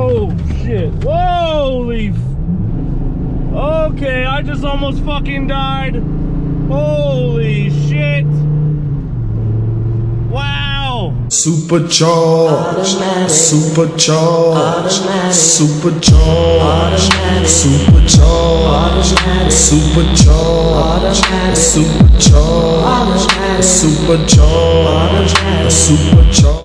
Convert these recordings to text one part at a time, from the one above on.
Oh shit. Holy okay, I just almost fucking died. Holy shit. Wow. Supercharged, supercharged, supercharged, supercharged, supercharged, supercharged, supercharged, supercharged.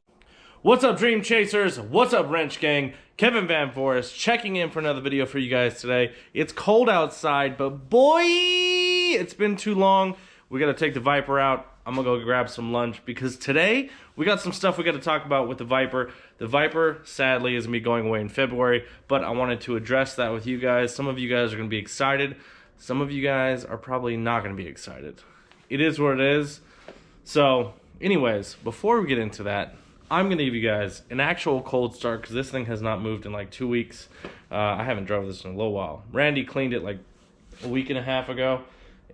What's up, Dream Chasers? What's up, Wrench Gang? Kevin Van Voris checking in for another video for you guys today. It's cold outside, but boy, it's been too long. We gotta take the Viper out. I'm gonna go grab some lunch because today we got some stuff we gotta talk about with the Viper. The Viper, sadly, is gonna be going away in February, but I wanted to address that with you guys. Some of you guys are gonna be excited. Some of you guys are probably not gonna be excited. It is what it is. So, anyways, before we get into that, I'm gonna give you guys an actual cold start because this thing has not moved in like 2 weeks. I haven't drove this in a little while. Randy cleaned it like a week and a half ago,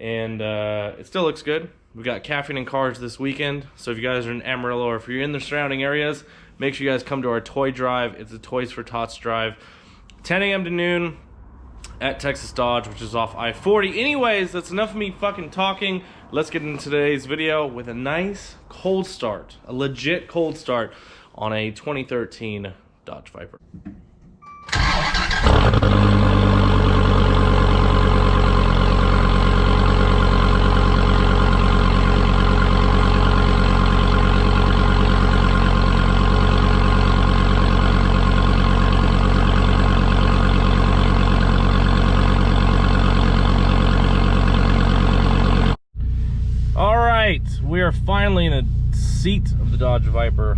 and it still looks good. We got caffeine and cars this weekend, so if you guys are in Amarillo or if you're in the surrounding areas, make sure you guys come to our toy drive. It's a Toys for Tots drive, 10 a.m. to noon at Texas Dodge, which is off I-40. Anyways, that's enough of me fucking talking. Let's get into today's video with a nice cold start, a legit cold start on a 2013 Dodge Viper. We are finally in a seat of the Dodge Viper.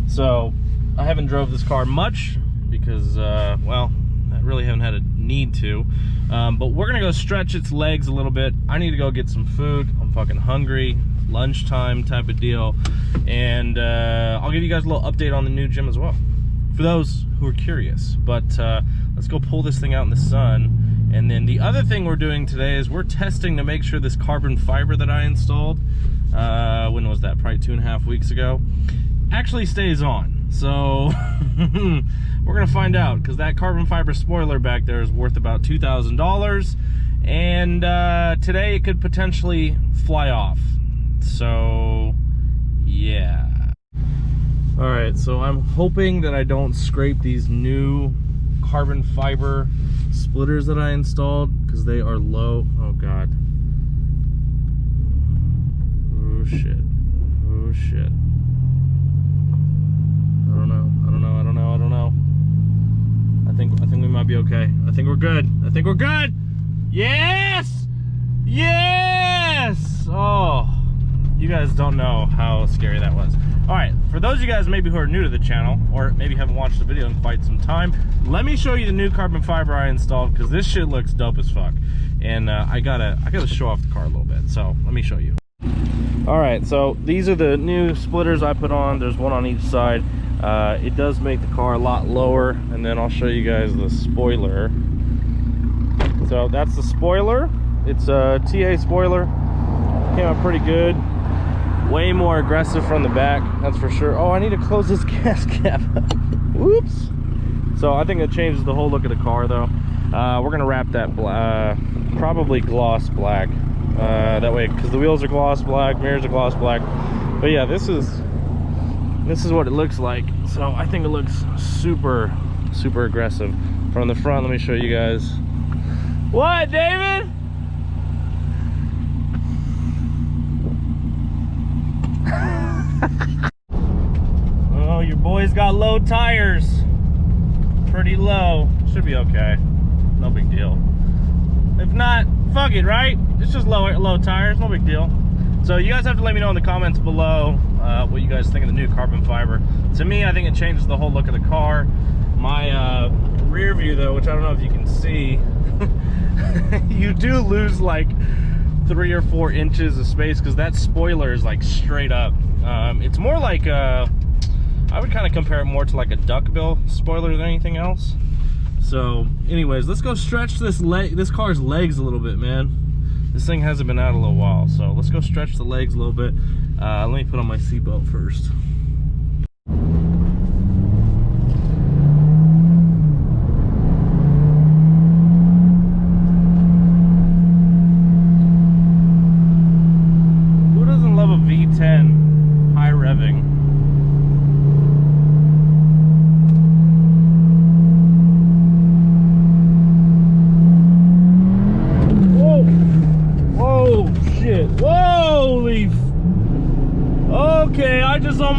So I haven't drove this car much because well, I really haven't had a need to, but we're gonna go stretch its legs a little bit. I need to go get some food. I'm fucking hungry, lunchtime type of deal, and I'll give you guys a little update on the new gym as well for those who are curious. But let's go pull this thing out in the sun. And then the other thing we're doing today is we're testing to make sure this carbon fiber that I installed, when was that, probably 2.5 weeks ago, actually stays on. So we're gonna find out, because that carbon fiber spoiler back there is worth about $2,000, and today it could potentially fly off. So yeah. All right, so I'm hoping that I don't scrape these new carbon fiber splitters that I installed, because they are low. Oh god. Oh shit. Oh shit. I don't know. I think we might be okay. I think we're good. I think we're good. Yes! Yes! Oh, you guys don't know how scary that was. All right, for those of you guys maybe who are new to the channel, or maybe haven't watched the video in quite some time, let me show you the new carbon fiber I installed, because this shit looks dope as fuck. And I gotta show off the car a little bit, so let me show you. All right, so these are the new splitters I put on. There's one on each side. It does make the car a lot lower, and then I'll show you guys the spoiler. So that's the spoiler. It's a TA spoiler. Came out pretty good. Way more aggressive from the back, that's for sure. Oh, I need to close this gas cap. Whoops. So I think it changes the whole look of the car, though. We're gonna wrap that probably gloss black. That way, because the wheels are gloss black, mirrors are gloss black. But yeah, this is what it looks like. So I think it looks super, super aggressive. From the front, let me show you guys. What, David? Oh, your boy's got low tires. Pretty low. Should be okay. No big deal. If not, fuck it, right? It's just low tires, no big deal. So you guys have to let me know in the comments below what you guys think of the new carbon fiber. To me, I think it changes the whole look of the car. My rear view, though, which I don't know if you can see, you do lose like 3 or 4 inches of space, because that spoiler is like straight up. It's more like I would kind of compare it more to like a duckbill spoiler than anything else. So anyways, let's go stretch this car's legs a little bit, man. This thing hasn't been out a little while, so let's go stretch the legs a little bit. Let me put on my seatbelt first.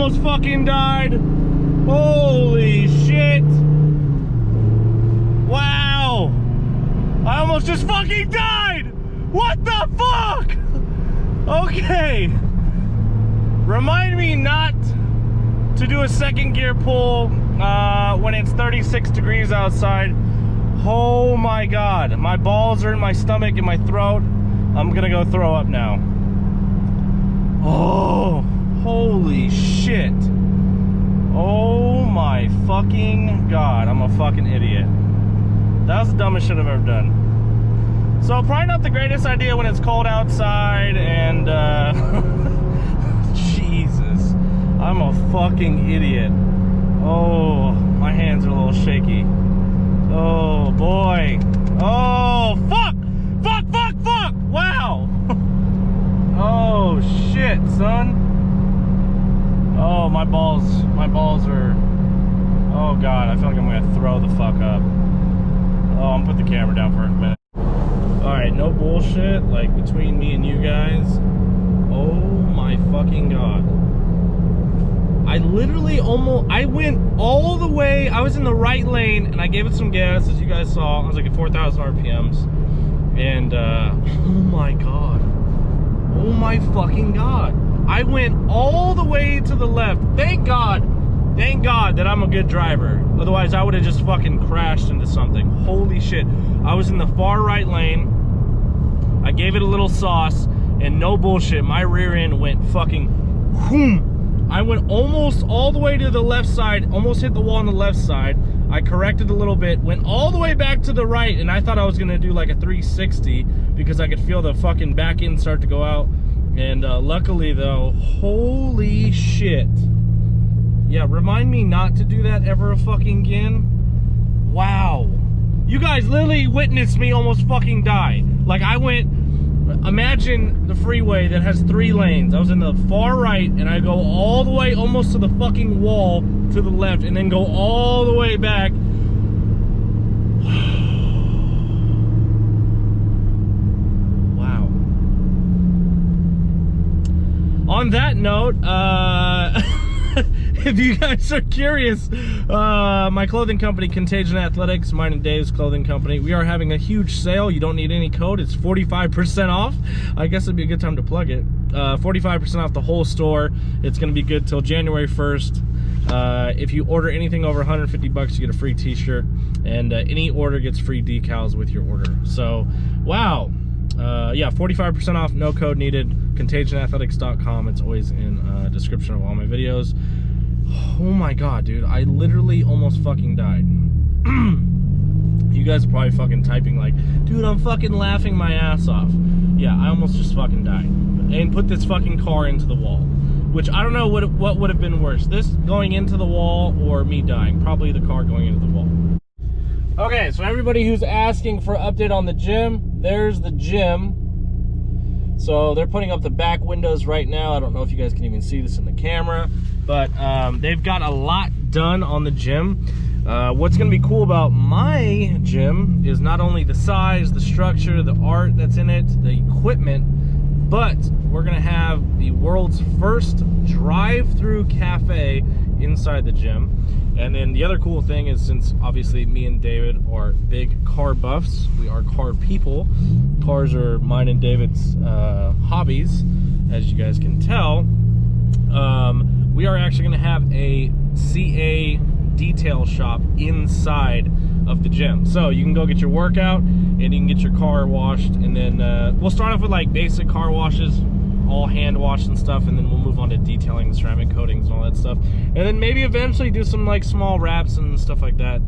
almost fucking died. Holy shit. Wow. I almost just fucking died. What the fuck? Okay. Remind me not to do a second gear pull when it's 36 degrees outside. Oh my God. My balls are in my stomach and my throat. I'm gonna go throw up now. Oh, holy shit. Oh my fucking God. I'm a fucking idiot. That was the dumbest shit I've ever done. So probably not the greatest idea when it's cold outside and Jesus, I'm a fucking idiot. Oh, my hands are a little shaky. Oh boy. Oh, fuck! Fuck, fuck, fuck! Wow! Oh shit, son. Oh, my balls are, oh God, I feel like I'm gonna throw the fuck up. Oh, I'm gonna put the camera down for a minute. Alright, no bullshit, like between me and you guys. Oh my fucking God. I literally I went all the way, I was in the right lane and I gave it some gas, as you guys saw. I was like at 4,000 RPMs. And, oh my God. Oh my fucking God. I went all the way to the left. Thank God that I'm a good driver. Otherwise, I would have just fucking crashed into something. Holy shit. I was in the far right lane. I gave it a little sauce, and no bullshit, my rear end went fucking whoom. I went almost all the way to the left side, almost hit the wall on the left side. I corrected a little bit, went all the way back to the right, and I thought I was gonna do like a 360 because I could feel the fucking back end start to go out. And luckily though, holy shit. Yeah, remind me not to do that ever fucking again. Wow. You guys literally witnessed me almost fucking die. Like I went, imagine the freeway that has 3 lanes. I was in the far right and I go all the way almost to the fucking wall to the left and then go all the way back. Wow. On that note, if you guys are curious, my clothing company, Contagion Athletics, mine and Dave's clothing company, we are having a huge sale. You don't need any code. It's 45% off. I guess it'd be a good time to plug it. 45% off the whole store. It's going to be good till January 1st. If you order anything over 150 bucks, you get a free t-shirt. And any order gets free decals with your order. So, wow. Yeah, 45% off, no code needed. ContagionAthletics.com. It's always in description of all my videos. Oh my God, dude, I literally almost fucking died. You guys are probably fucking typing like, dude, I'm fucking laughing my ass off. Yeah, I almost just fucking died. And put this fucking car into the wall. Which I don't know what would have been worse. This going into the wall or me dying. Probably the car going into the wall. Okay, so everybody who's asking for an update on the gym, there's the gym. So they're putting up the back windows right now. I don't know if you guys can even see this in the camera, but they've got a lot done on the gym. What's gonna be cool about my gym is not only the size, the structure, the art that's in it, the equipment, but we're gonna have the world's first drive-through cafe inside the gym. And then the other cool thing is, since obviously me and David are big car buffs, we are car people. Cars are mine and David's hobbies, as you guys can tell. We are actually gonna have a CA detail shop inside of the gym. So you can go get your workout and you can get your car washed, and then we'll start off with like basic car washes, all hand washed and stuff, and then we'll move on to detailing, ceramic coatings and all that stuff, and then maybe eventually do some like small wraps and stuff like that.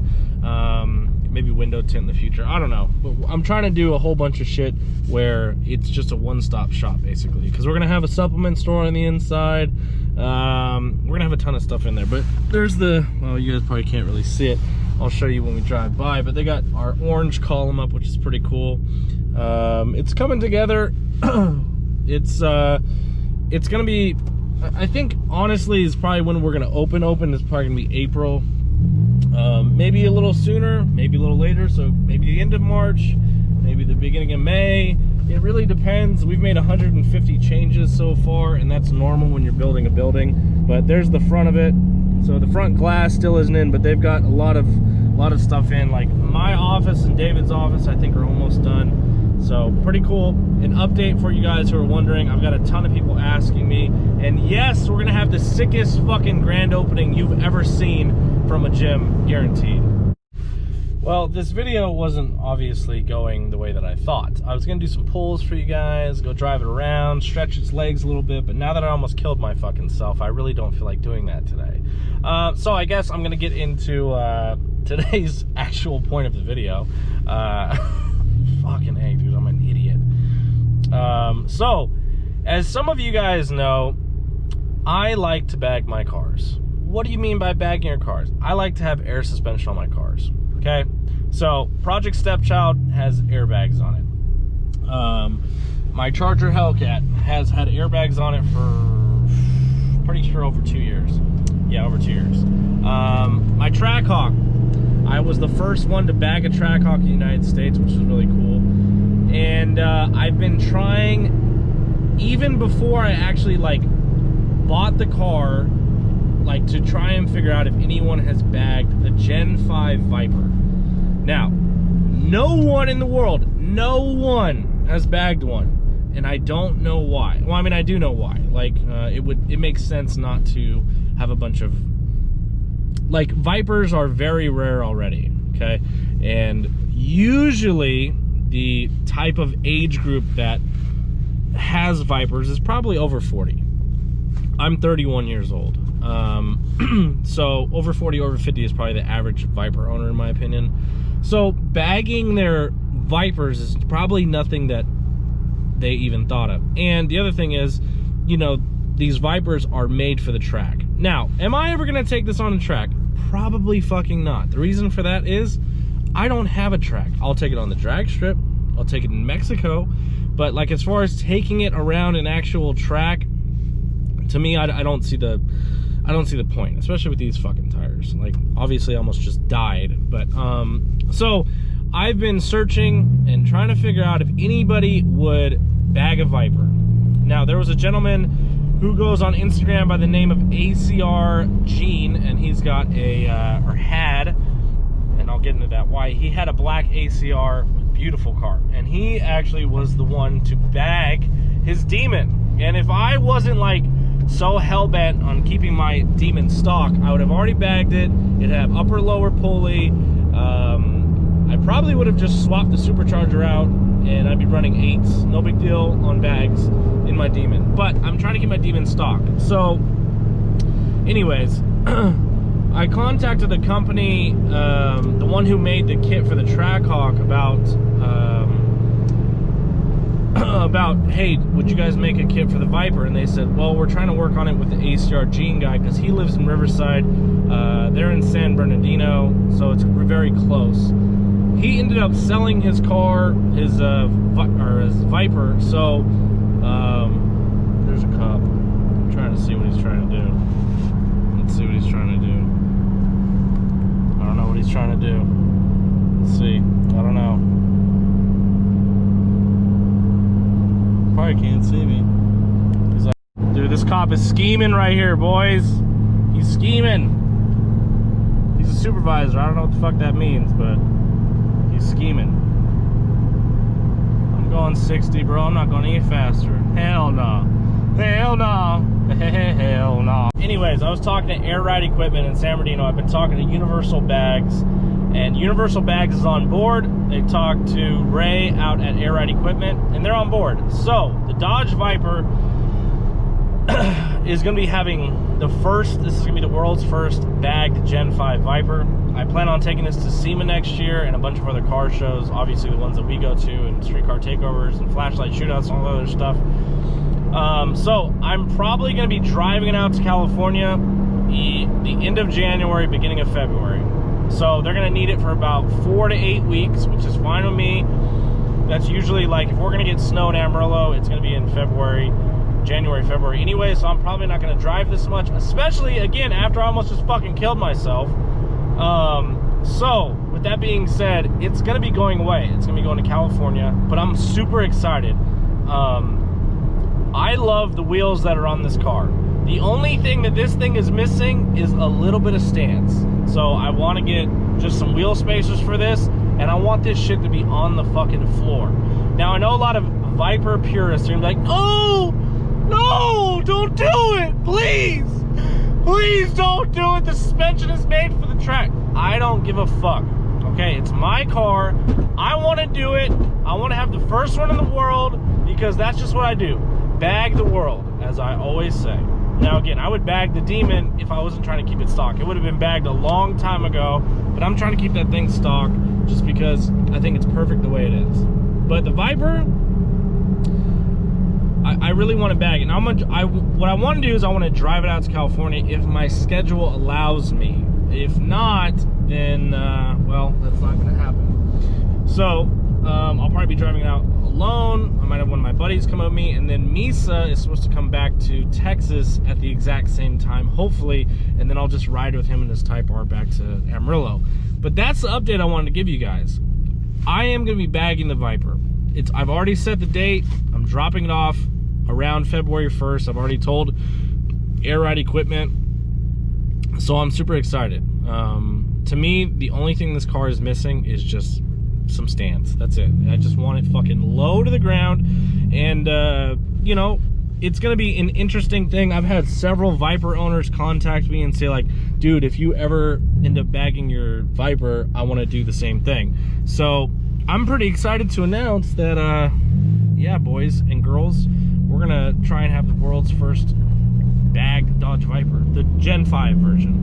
Maybe window tint in the future, I don't know, but I'm trying to do a whole bunch of shit where it's just a one-stop shop basically, because we're gonna have a supplement store on the inside. We're gonna have a ton of stuff in there, but there's the, well, you guys probably can't really see it, I'll show you when we drive by, but they got our orange column up, which is pretty cool. It's coming together. It's gonna be, I think honestly is probably when we're gonna open is probably gonna be April, maybe a little sooner, maybe a little later, so maybe the end of March, maybe the beginning of May, It really depends. We've made 150 changes so far, and that's normal when you're building a building. But there's the front of it. So the front glass still isn't in, but they've got a lot of stuff in. Like my office and David's office, I think, are almost done. So pretty cool. An update for you guys who are wondering. I've got a ton of people asking me, and yes, we're gonna have the sickest fucking grand opening you've ever seen from a gym, guaranteed. Well, this video wasn't obviously going the way that I thought. I was gonna do some pulls for you guys, go drive it around, stretch its legs a little bit, but now that I almost killed my fucking self, I really don't feel like doing that today. So I guess I'm gonna get into today's actual point of the video. Fucking hey, dude, I'm an idiot. So, as some of you guys know, I like to bag my cars. What do you mean by bagging your cars? I like to have air suspension on my cars, okay? So, Project Stepchild has airbags on it. My Charger Hellcat has had airbags on it for, pretty sure, over 2 years. Yeah, over 2 years. My Trackhawk, I was the first one to bag a Trackhawk in the United States, which is really cool. And I've been trying, even before I actually like bought the car, like to try and figure out if anyone has bagged the Gen 5 Viper. Now, no one in the world, no one has bagged one, and I don't know why. Well, I mean, I do know why. Like, it makes sense not to have a bunch of, like, Vipers are very rare already, okay? And usually the type of age group that has Vipers is probably over 40. I'm 31 years old. So over 40, over 50 is probably the average Viper owner, in my opinion. So bagging their Vipers is probably nothing that they even thought of. And the other thing is, you know, these Vipers are made for the track. Now, am I ever gonna take this on a track? Probably fucking not. The reason for that is I don't have a track. I'll take it on the drag strip. I'll take it in Mexico. But like, as far as taking it around an actual track, to me, I don't see the point, especially with these fucking tires. Like, obviously I almost just died, but so I've been searching and trying to figure out if anybody would bag a Viper. Now, there was a gentleman who goes on Instagram by the name of ACR Gene, and he's got a or had, and I'll get into that why, he had a black ACR, beautiful car, and he actually was the one to bag his Demon. And if I wasn't like so hell-bent on keeping my Demon stock, I would have already bagged it. It'd have upper lower pulley. I probably would have just swapped the supercharger out, and I'd be running 8s, no big deal, on bags in my Demon. But I'm trying to keep my Demon stock. So anyways, I contacted a company, the one who made the kit for the Trackhawk, about, hey, would you guys make a kit for the Viper? And they said, well, we're trying to work on it with the ACR Gene guy, because he lives in Riverside. They're in San Bernardino, so it's very close. He ended up selling his car, his Viper. So there's a cop. I'm trying to see what he's trying to do. Let's see what he's trying to do. I don't know what he's trying to do. Let's see. I don't know. Probably can't see me. He's like, dude, this cop is scheming right here, boys. He's scheming. He's a supervisor. I don't know what the fuck that means, but he's scheming. I'm going 60, bro. I'm not going any faster. Hell no. Hell no. Hell no. Anyways, I was talking to Air Ride Equipment in San Bernardino. I've been talking to Universal Bags, and Universal Bags is on board. They talked to Ray out at Air Ride Equipment, and they're on board. So the Dodge Viper is going to be having the first, this is going to be the world's first bagged Gen 5 Viper. I plan on taking this to SEMA next year and a bunch of other car shows, obviously the ones that we go to, and street car takeovers and flashlight shootouts and all that other stuff. So I'm probably going to be driving it out to California the end of January, beginning of February. So they're going to need it for about 4 to 8 weeks, which is fine with me. That's usually, like, if we're going to get snow in Amarillo, it's going to be in February, January, February anyway, so I'm probably not going to drive this much, especially, again, after I almost just fucking killed myself. So with that being said, it's gonna be going away. It's gonna be going to California, but I'm super excited. I love the wheels that are on this car. The only thing that this thing is missing is a little bit of stance. So I want to get just some wheel spacers for this, and I want this shit to be on the fucking floor. Now, I know a lot of Viper purists are gonna be like, no, don't do it, please. Please don't do it. The suspension is made for the track. I don't give a fuck. Okay, it's my car. I want to do it. I want to have the first one in the world because that's just what I do. Bag the world, as I always say. Now again, I would bag the Demon if I wasn't trying to keep it stock. It would have been bagged a long time ago, but I'm trying to keep that thing stock just because I think it's perfect the way it is. But the Viper, I really want to bag it. And what I want to do is I want to drive it out to California if my schedule allows me. If not, then, well, that's not going to happen. So, I'll probably be driving it out alone. I might have one of my buddies come with me, and then Misa is supposed to come back to Texas at the exact same time, hopefully, and then I'll just ride with him and his Type R back to Amarillo. But that's the update I wanted to give you guys. I am going to be bagging the Viper. I've already set the date. I'm dropping it off around February 1st. I've already told Air Ride Equipment, so I'm super excited. To me, the only thing this car is missing is just some stance. That's it. I just want it fucking low to the ground, and you know, it's gonna be an interesting thing. I've had several Viper owners contact me and say like, dude, if you ever end up bagging your Viper, I want to do the same thing. So I'm pretty excited to announce that yeah, boys and girls, we're gonna try and have the world's first bagged Dodge Viper, the Gen 5 version.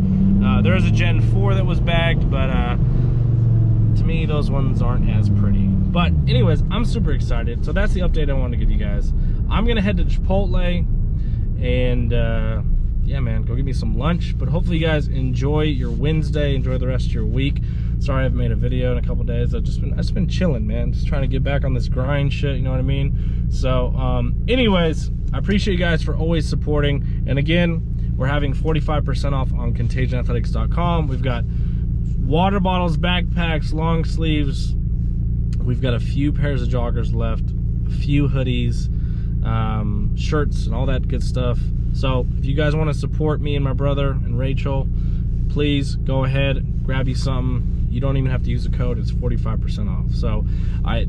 There is a Gen 4 that was bagged, but to me, those ones aren't as pretty. But anyways, I'm super excited. So that's the update I wanted to give you guys. I'm gonna head to Chipotle and yeah, man, go get me some lunch. But hopefully you guys enjoy your Wednesday, enjoy the rest of your week. Sorry I haven't made a video in a couple days. I've just been chilling, man. Just trying to get back on this grind shit, you know what I mean? So anyways, I appreciate you guys for always supporting. And again, we're having 45% off on contagionathletics.com. We've got water bottles, backpacks, long sleeves. We've got a few pairs of joggers left, a few hoodies, shirts, and all that good stuff. So if you guys want to support me and my brother and Rachel, please go ahead, grab you something. You don't even have to use a code. It's 45% off. So I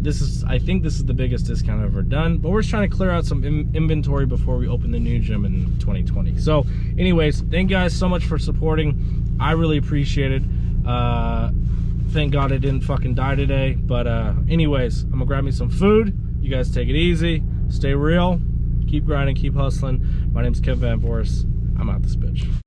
think this is the biggest discount I've ever done, but we're just trying to clear out some inventory before we open the new gym in 2020. So anyways, thank you guys so much for supporting. I really appreciate it. Thank God I didn't fucking die today. But anyways, I'm gonna grab me some food. You guys take it easy, stay real, keep grinding, keep hustling. My name's Kevin Van Voris. I'm out this bitch.